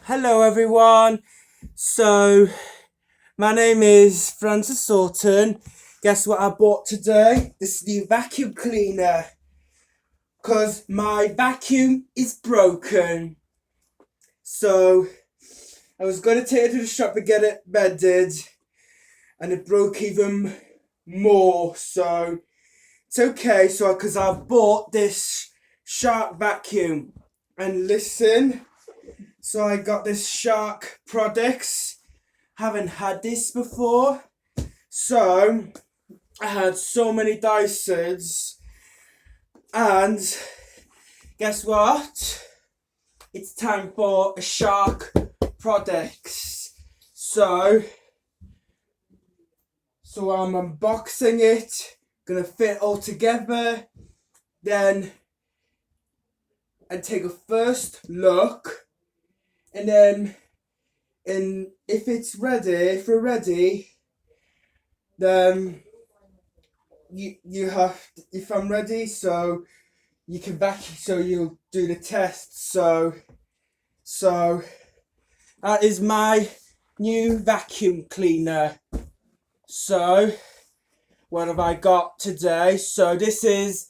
Hello everyone. So my name is Francis Orton. Guess what I bought today? This new vacuum cleaner. Cause my vacuum is broken. So I was gonna take it to the shop to get it mended, and it broke even more. So it's okay. So because I've bought this Shark vacuum, and listen. So I got this Shark products. Haven't had this before. So I had so many Dysons, and guess what? It's time for a Shark products. So I'm unboxing it, gonna fit all together, then and take a first look, and then if we're ready, then you have if I'm ready, so you can so you'll do the test. So that is my new vacuum cleaner. So what have I got today? So this is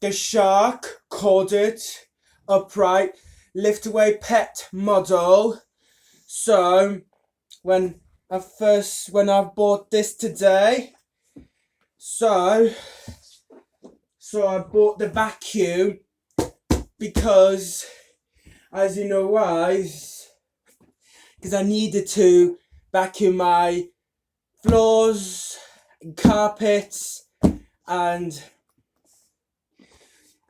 the Shark corded upright lift away pet model. So when I bought this today, so I bought the vacuum because, as you know why, because I needed to vacuum my floors and carpets and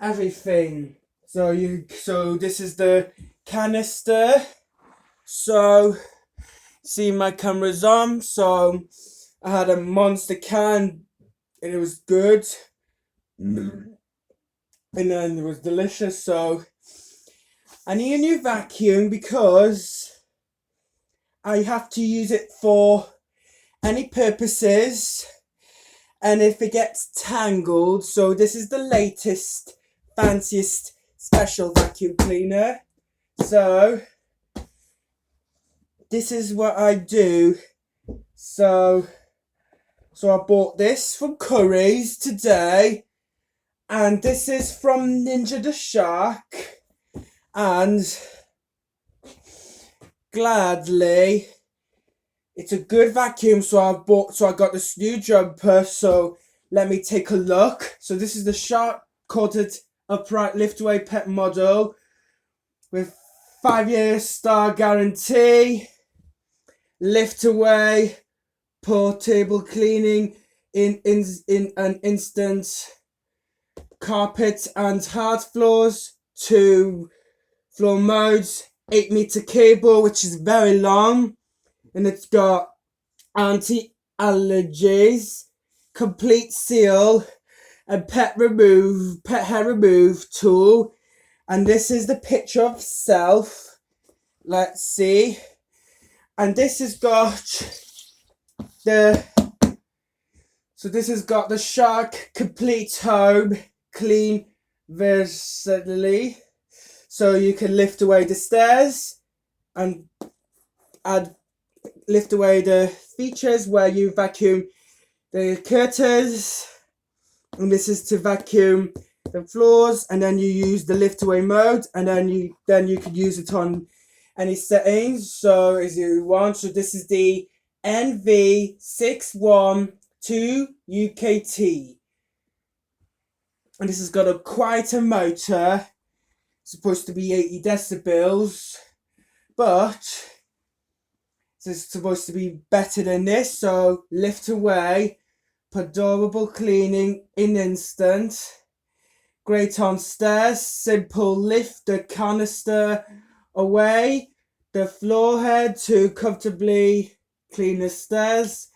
everything. So this is the canister. So see, my camera's on. So I had a monster can, and it was good. And then it was delicious. So I need a new vacuum because I have to use it for any purposes, and if it gets tangled. So this is the latest, fanciest special vacuum cleaner. So this is what I do. So I bought this from Curry's today, and this is from Ninja the Shark, and gladly, it's a good vacuum. So I got this new jumper. So let me take a look. So this is the Shark coated upright lift away pet model with 5-year star guarantee. Lift away, portable cleaning in an instant. Carpet and hard floors, 2 floor modes, 8-meter cable, which is very long, and it's got anti-allergies, complete seal, and pet hair remove tool. And this is the picture of self. Let's see. And this has got the Shark Complete Home Clean Versatility. So you can lift away the stairs and lift away the features where you vacuum the curtains. And this is to vacuum the floors, and then you use the lift away mode, and then you could use it on any settings so as you want. So this is the NV612 UKT, and this has got a quieter motor, supposed to be 80 decibels, but it's supposed to be better than this. So lift away, adorable cleaning in instant, great on stairs, simple lift the canister away the floor head to comfortably clean the stairs,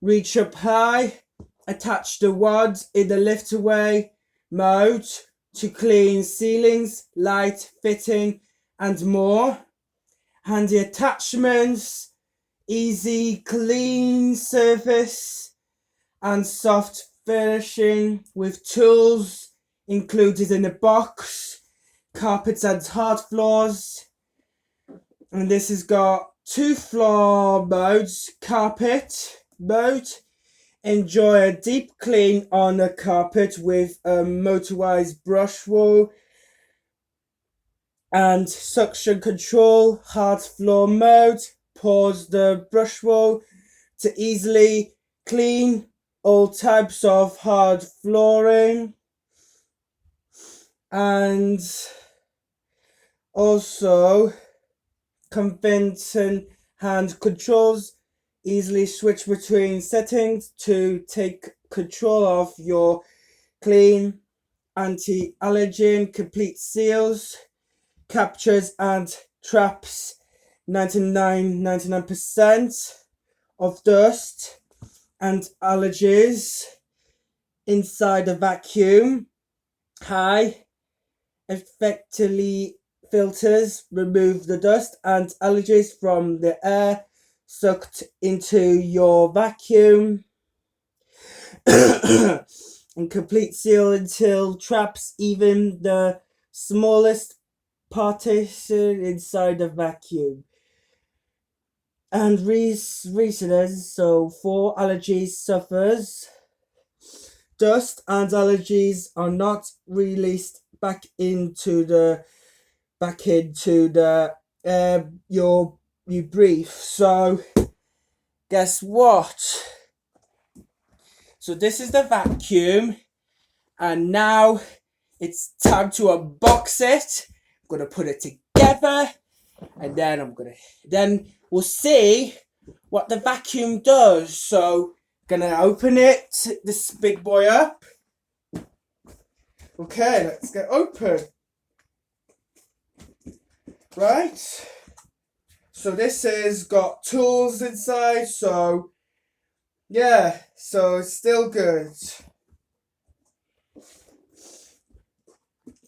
reach up high, attach the wad in the lift away mode to clean ceilings, light fitting and more. Handy attachments, easy clean surface and soft finishing with tools included in the box, carpets and hard floors. And this has got 2 floor modes, carpet mode. Enjoy a deep clean on a carpet with a motorized brush roll. And suction control, hard floor mode. Pause the brush roll to easily clean all types of hard flooring. And also convention hand controls, easily switch between settings to take control of your clean, anti-allergen, complete seals, captures and traps 99% of dust and allergies inside a vacuum. High effectively filters remove the dust and allergies from the air sucked into your vacuum. And complete seal until traps even the smallest partition inside the vacuum. And reasons, so for allergies suffers, dust and allergies are not released back into the air you breathe. So guess what? So this is the vacuum, and now it's time to unbox it. I'm gonna put it together, and then we'll see what the vacuum does. So gonna open it, this big boy up. Okay, let's get open. Right, so this has got tools inside, so yeah, so it's still good.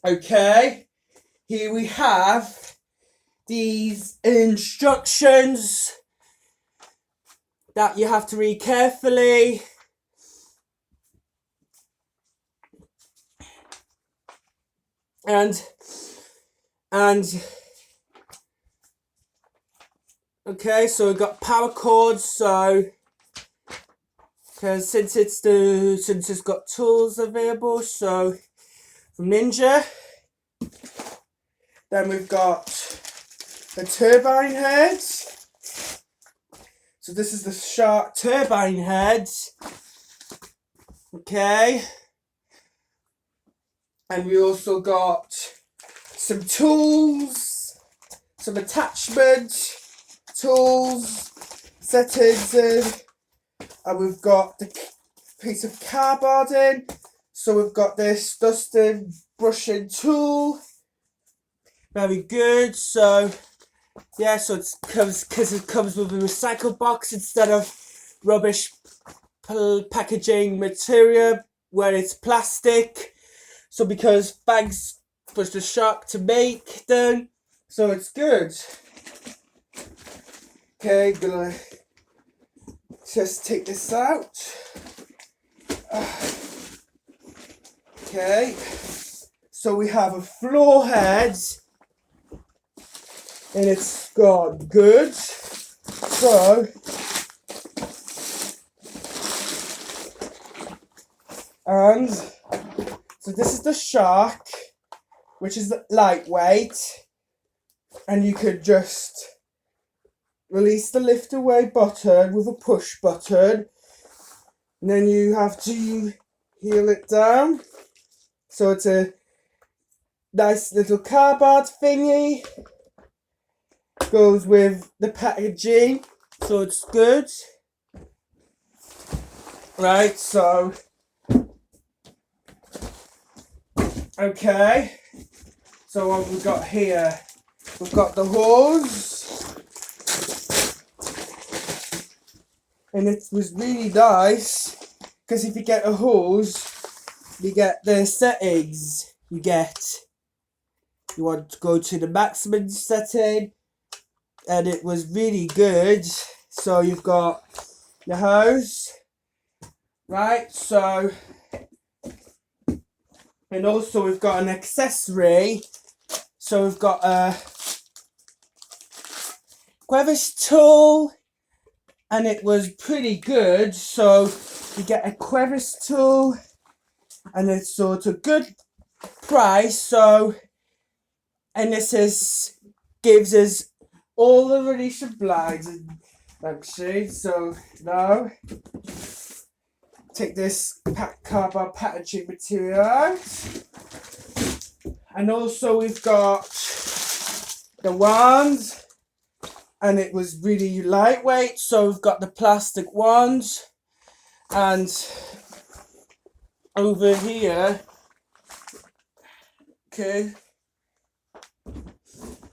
Okay, here we have these instructions that you have to read carefully. And okay, so we've got power cords, so because since it's got tools available, so from Ninja. Then we've got the turbine head. So this is the shark turbine head. Okay. And we also got some tools, some attachment tools, settings in, and we've got the piece of cardboard in. So we've got this dusting brushing tool. Very good. So yeah, so it comes with a recycle box instead of rubbish packaging material where it's plastic. So because bags was the shark to make them, so it's good. Okay, gonna just take this out. Okay, so we have a floor head, and it's got good. So this is the shark, which is lightweight, and you could just release the lift away button with a push button, and then you have to heel it down. So it's a nice little cardboard thingy, goes with the packaging, so it's good. Right, so okay, so what we've got here, we've got the hose, and it was really nice because if you get a hose, you get the settings. You want to go to the maximum setting, and it was really good. So you've got the hose, right? So, and also we've got an accessory. So we've got crevice tool, and it was pretty good. So you get a crevice tool, and it's sort of good price. So, and this gives us all the release of blinds, actually. So now take this cardboard packaging material out, and also we've got the wands, and it was really lightweight. So we've got the plastic wands, and over here, okay,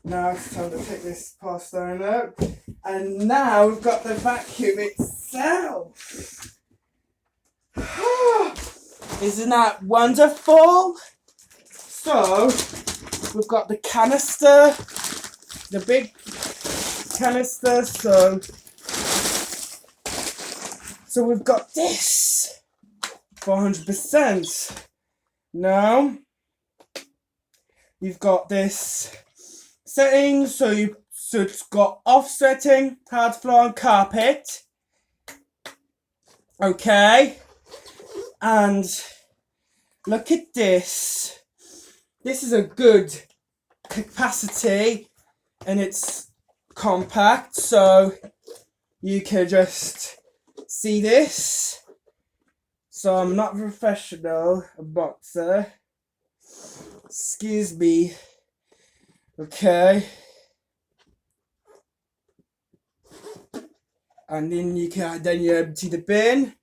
now it's time to take this polystyrene out, and now we've got the vacuum itself. Isn't that wonderful? So we've got the canister, the big canister. So we've got this for 100%. Now you've got this setting, so it's got offsetting, hard floor and carpet. Okay, and look at this. This is a good capacity, and it's compact, so you can just see this. So I'm not a professional boxer. Excuse me. Okay. And then you empty the bin.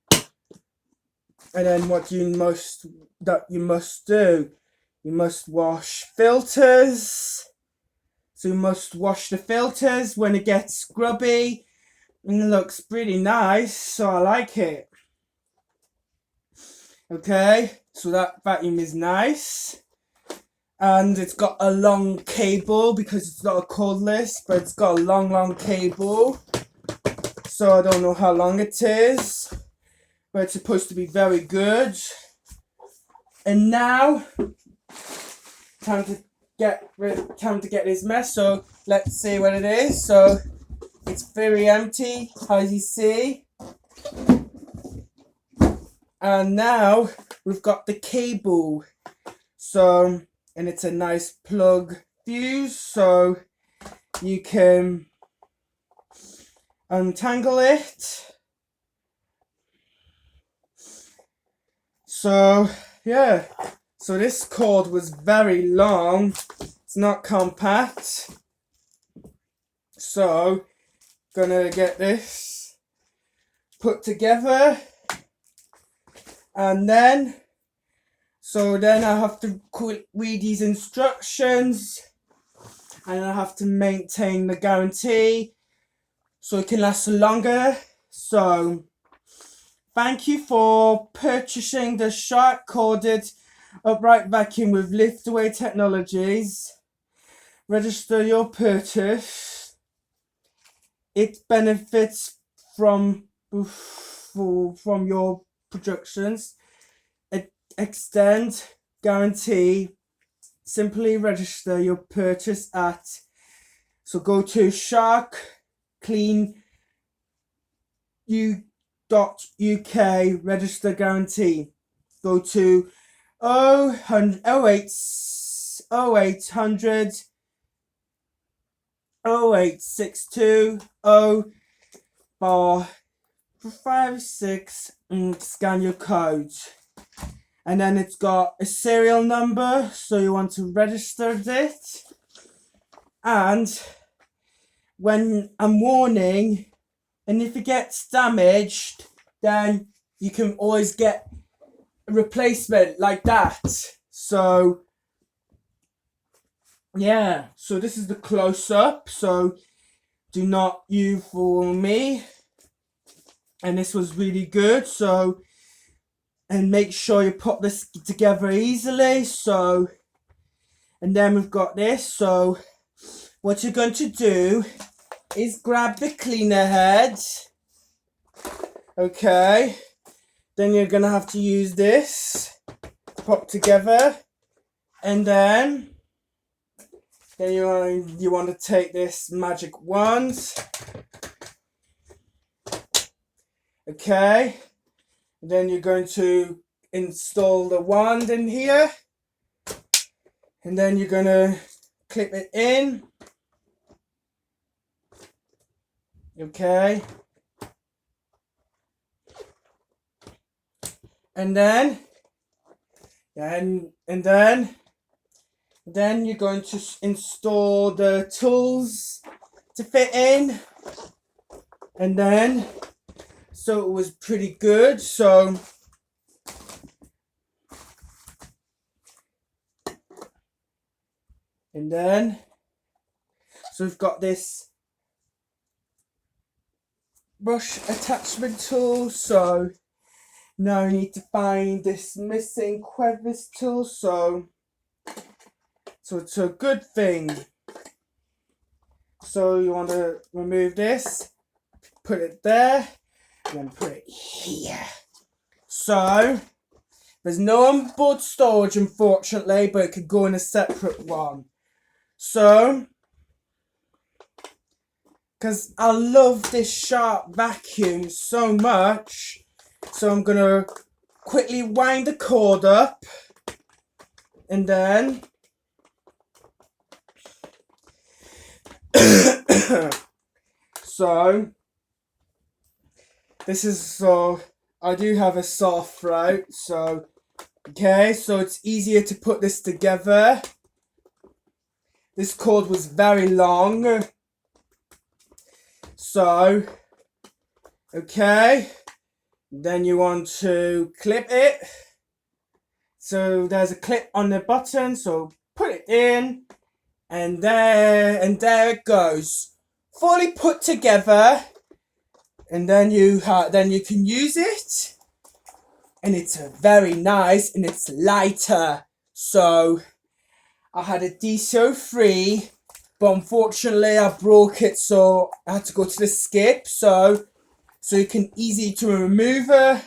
And then what you must do, you must wash filters. So you must wash the filters when it gets grubby. And it looks pretty nice, so I like it. Okay, so that vacuum is nice. And it's got a long cable because it's not a cordless, but it's got a long cable. So I don't know how long it is, but it's supposed to be very good. And now, time to get this mess. So let's see what it is. So it's very empty, as you see. And now we've got the cable. So, and it's a nice plug fuse, so you can untangle it. So yeah, so this cord was very long. It's not compact. So gonna get this put together, and then I have to read these instructions, and I have to maintain the guarantee so it can last longer. So thank you for purchasing the shark corded upright vacuum with Lift Away Technologies. Register your purchase. It benefits from your productions. Extend guarantee. Simply register your purchase at, so go to sharkcleanu.uk, register guarantee. Go to 0800 0862 056 and scan your code. And then it's got a serial number, so you want to register it. And when I'm warning, and if it gets damaged, then you can always get a replacement like that. So yeah, so this is the close-up, so do not you fool me. And this was really good, so, and make sure you put this together easily. So, and then we've got this. So what you're going to do is grab the cleaner head. Okay, then you're gonna have to use this to put together, and then Then you want to take this magic wand. Okay. And then you're going to install the wand in here. And then you're going to clip it in. Okay. And then you're going to install the tools to fit in. And then, so it was pretty good. So we've got this brush attachment tool. So now I need to find this missing crevice tool. So it's a good thing. So you want to remove this, put it there, and then put it here. So there's no onboard storage, unfortunately, but it could go in a separate one. So, because I love this sharp vacuum so much, so I'm going to quickly wind the cord up, and then so I do have a sore throat, so okay, so it's easier to put this together. This cord was very long, so okay, then you want to clip it. So there's a clip on the button, so put it in, and there it goes, fully put together. And then you can use it, and it's very nice, and it's lighter. So I had a DC03, but unfortunately I broke it, so I had to go to the skip. So you can easy to remove it.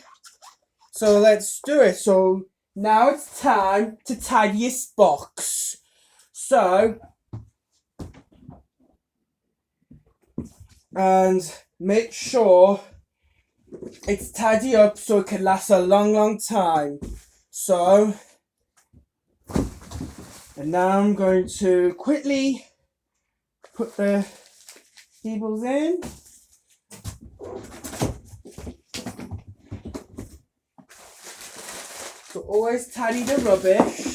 So let's do it. So now it's time to tidy this box. So, and make sure it's tidy up so it can last a long time. So, and now I'm going to quickly put the cables in. So always tidy the rubbish.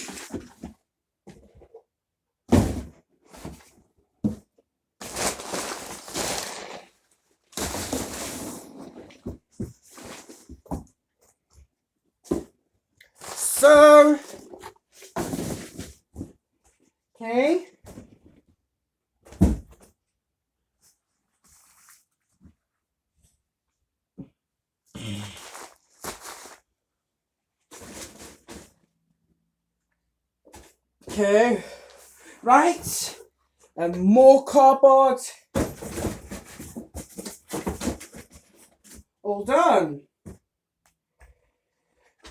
So, okay. Okay, right, and more cardboard. All done.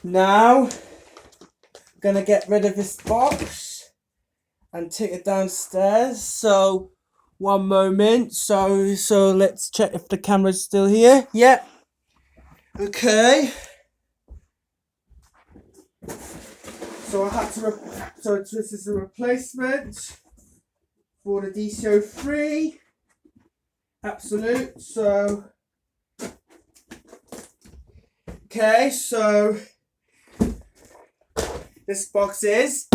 Now, I'm gonna get rid of this box and take it downstairs. So, one moment. So let's check if the camera's still here. Yep. Okay. So I had to. So this is a replacement for the DC03 Absolute. So okay. So this box is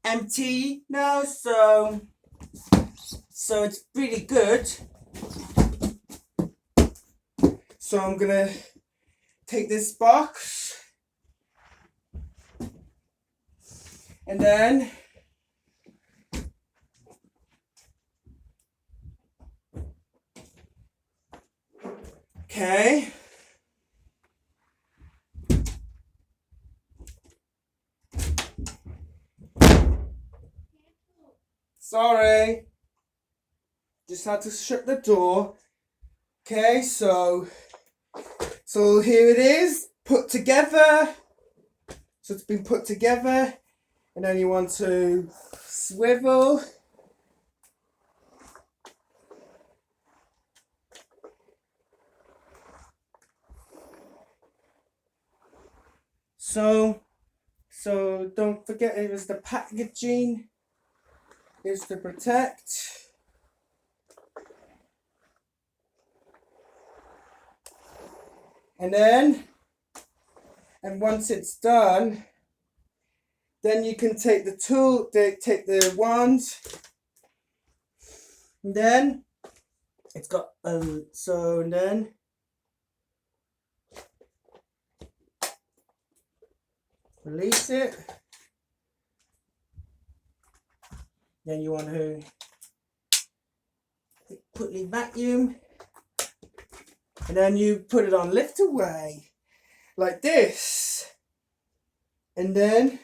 empty now. So it's pretty good. So I'm gonna take this box. And then okay. Sorry. Just had to shut the door. Okay, so here it is, put together. So it's been put together. And then you want to swivel. So don't forget it was the packaging is to protect. And once it's done, then you can take the tool, take the wand, and then it's got and then release it. Then you want to quickly vacuum, and then you put it on lift away like this, and then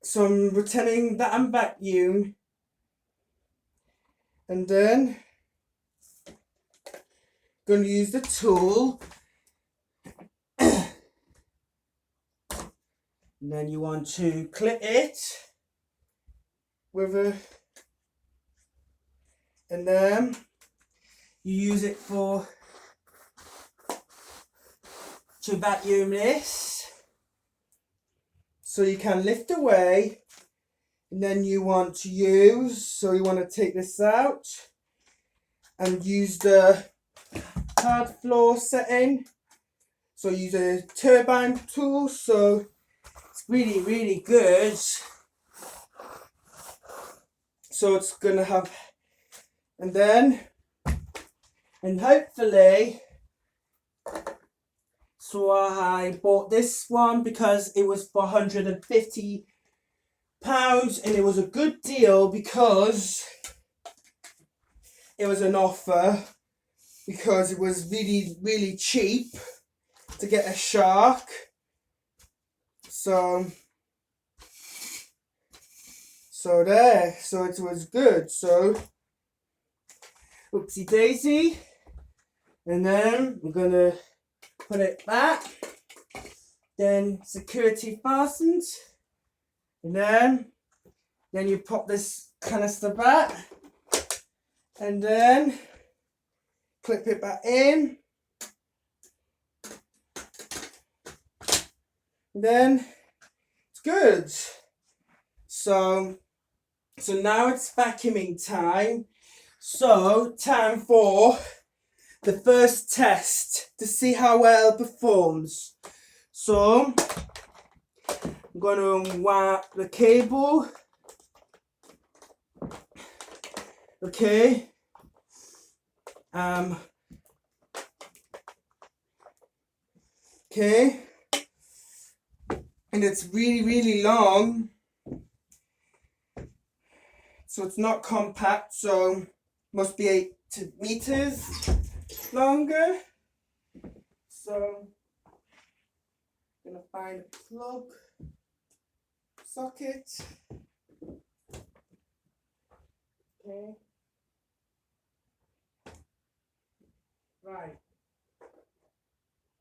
so I'm pretending that I'm vacuum, and then going to use the tool, and then you want to clip it with a, and then you use it to vacuum this, so you can lift away. And then you want to you want to take this out and use the hard floor setting. So use a turbine tool, so it's really, really good. So it's gonna have, and hopefully, so I bought this one because it was for £150 and it was a good deal because it was an offer, because it was really, really cheap to get a shark. So it was good. So oopsie daisy, and then we're gonna put it back, then security fastens, and then you pop this canister back, and then clip it back in, and then it's good. So now it's vacuuming time. So time for the first test to see how well it performs. So I'm going to wrap the cable. Okay. Okay. And it's really, really long. So it's not compact, so must be 8 meters longer. So I'm gonna find a plug socket. Okay. Right.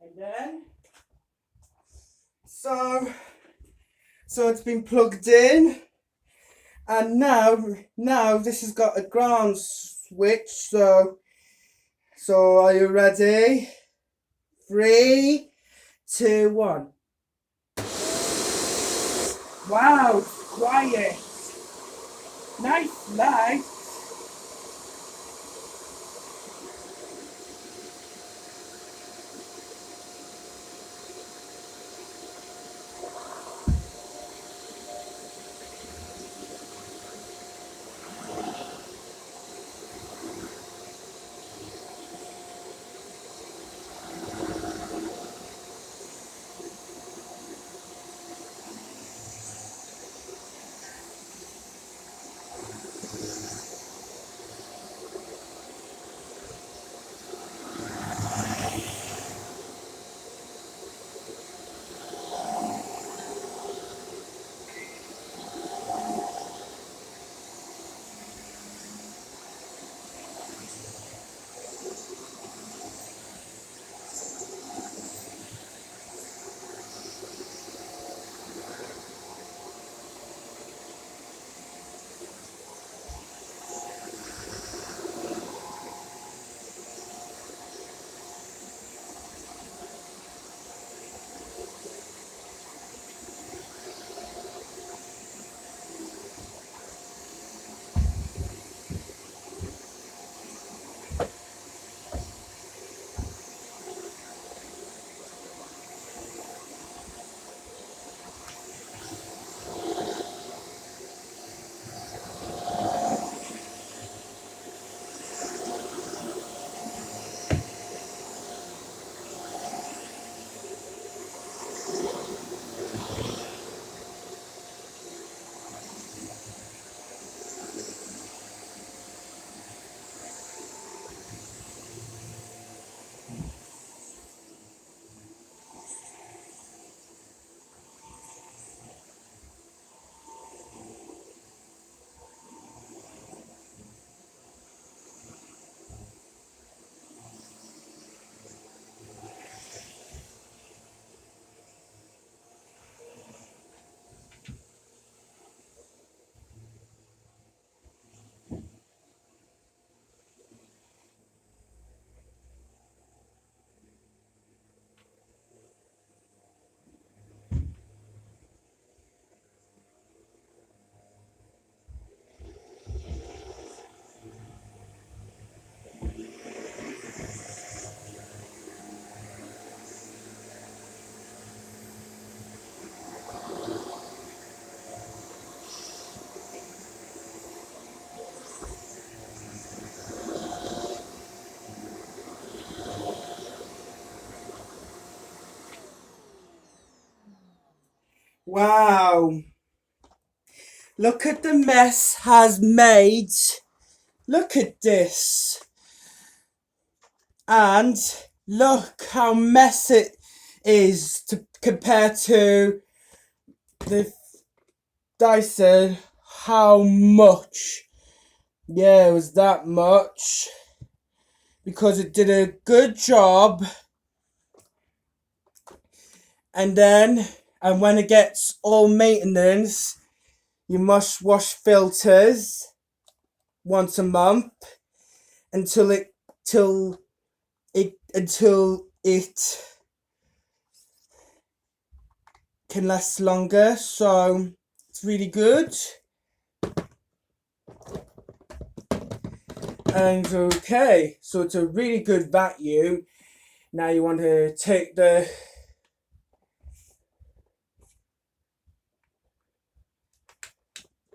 And then so it's been plugged in. And now this has got a ground switch, so are you ready? 3, 2, 1. Wow, quiet. Nice light. Wow. Look at the mess has made. Look at this. And look how messy it is compared to the Dyson. How much? Yeah, it was that much. Because it did a good job. And when it gets all maintenance, you must wash filters once a month until it can last longer. So it's really good. And okay, so it's a really good vacuum. Now you want to take the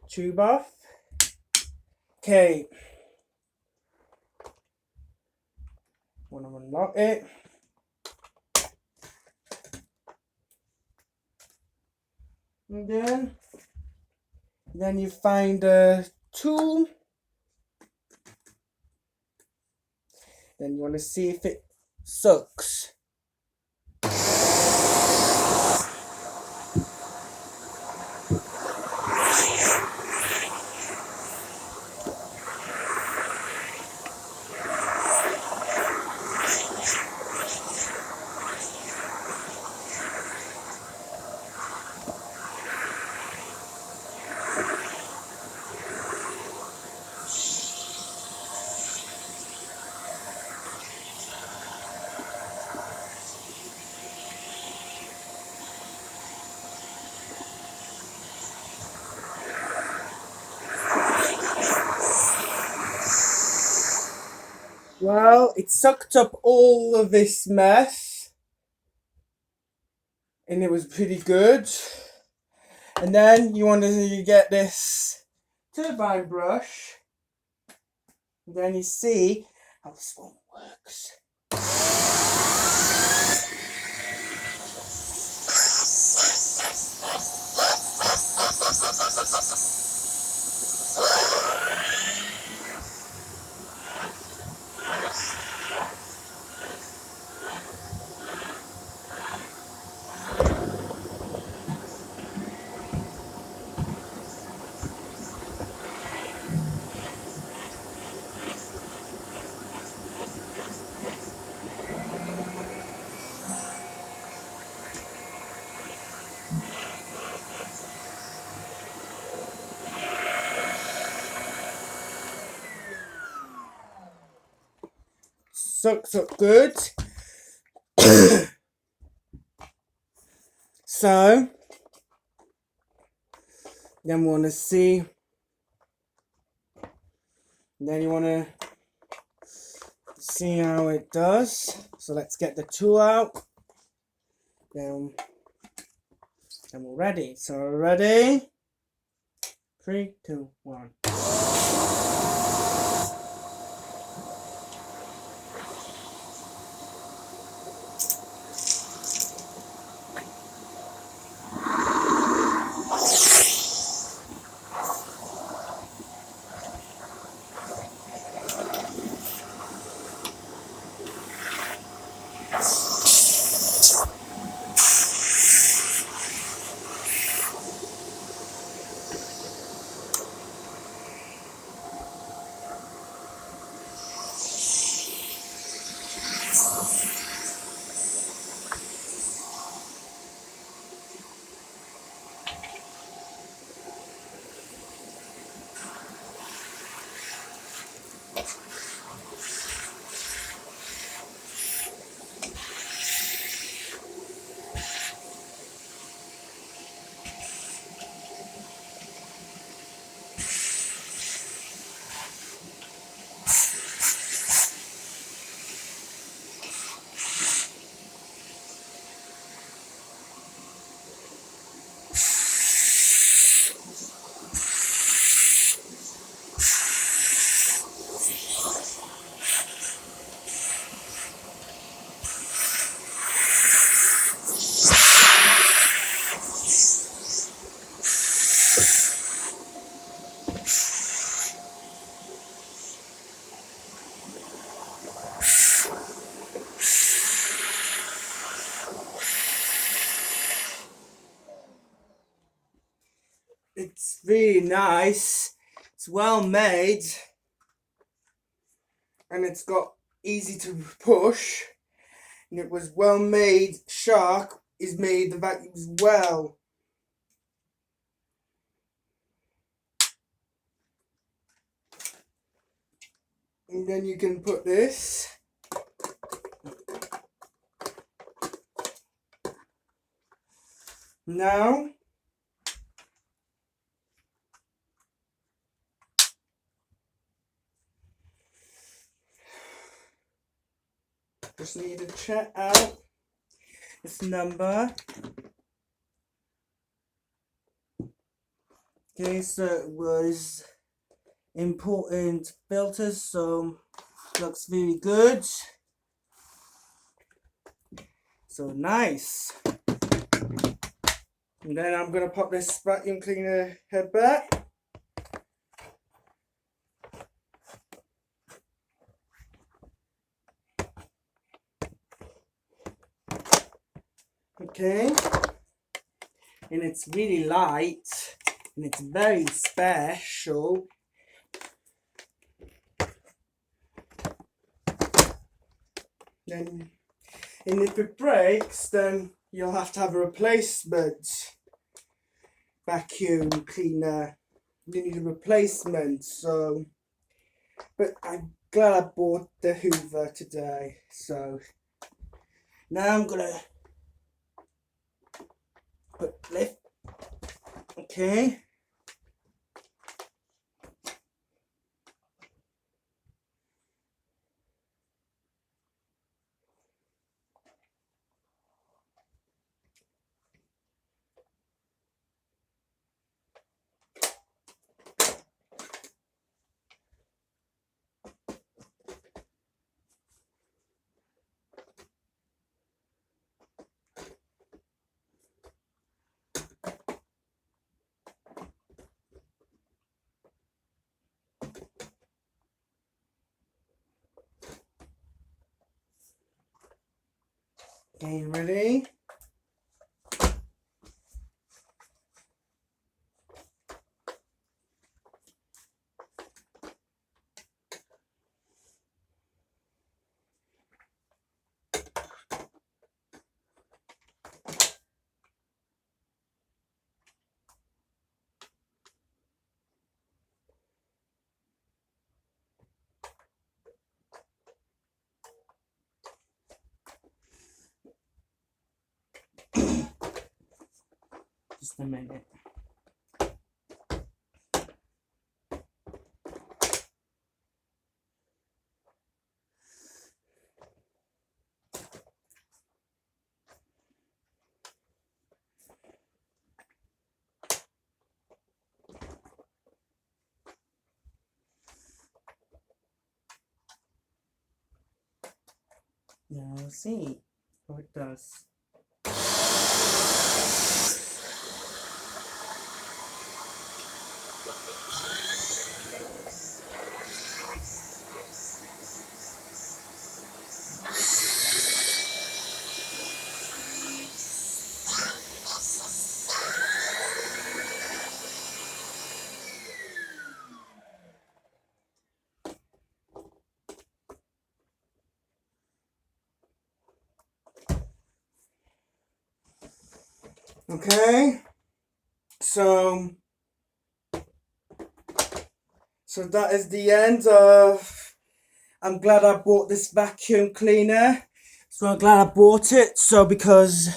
tube off. Okay. Want to unlock it. And then you find a tool. Then you want to see if it sucks. Well, it sucked up all of this mess, and it was pretty good. And then you want to get this turbine brush, and then you see how this one works. Sucks up good. So then we want to see. Then you want to see how it does. So let's get the tool out. Then we're ready. So ready? 3, 2, 1. It's really nice. It's well made. And it's got easy to push. And it was well made. Shark is made the vacuum as well. And then you can put this. Now, just need to check out this number. Okay, so it was important filters, so looks very good. So nice. And then I'm gonna pop this vacuum cleaner head back. Okay. And it's really light and it's very special. Then, and if it breaks, then you'll have to have a replacement vacuum cleaner. You need a replacement, so. But I'm glad I bought the Hoover today. So now I'm gonna put lift. Okay. Okay, ready? Just a minute. Now we'll see how it does. Okay, so that is the end of. I'm glad I bought this vacuum cleaner. So I'm glad I bought it. So because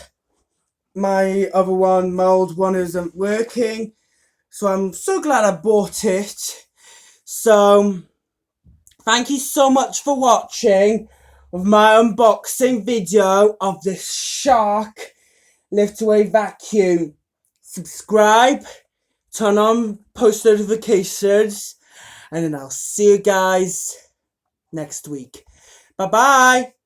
my old one isn't working. So I'm so glad I bought it. So thank you so much for watching with my unboxing video of this Shark Lift Away vacuum. Subscribe, turn on post notifications, and then I'll see you guys next week. Bye bye.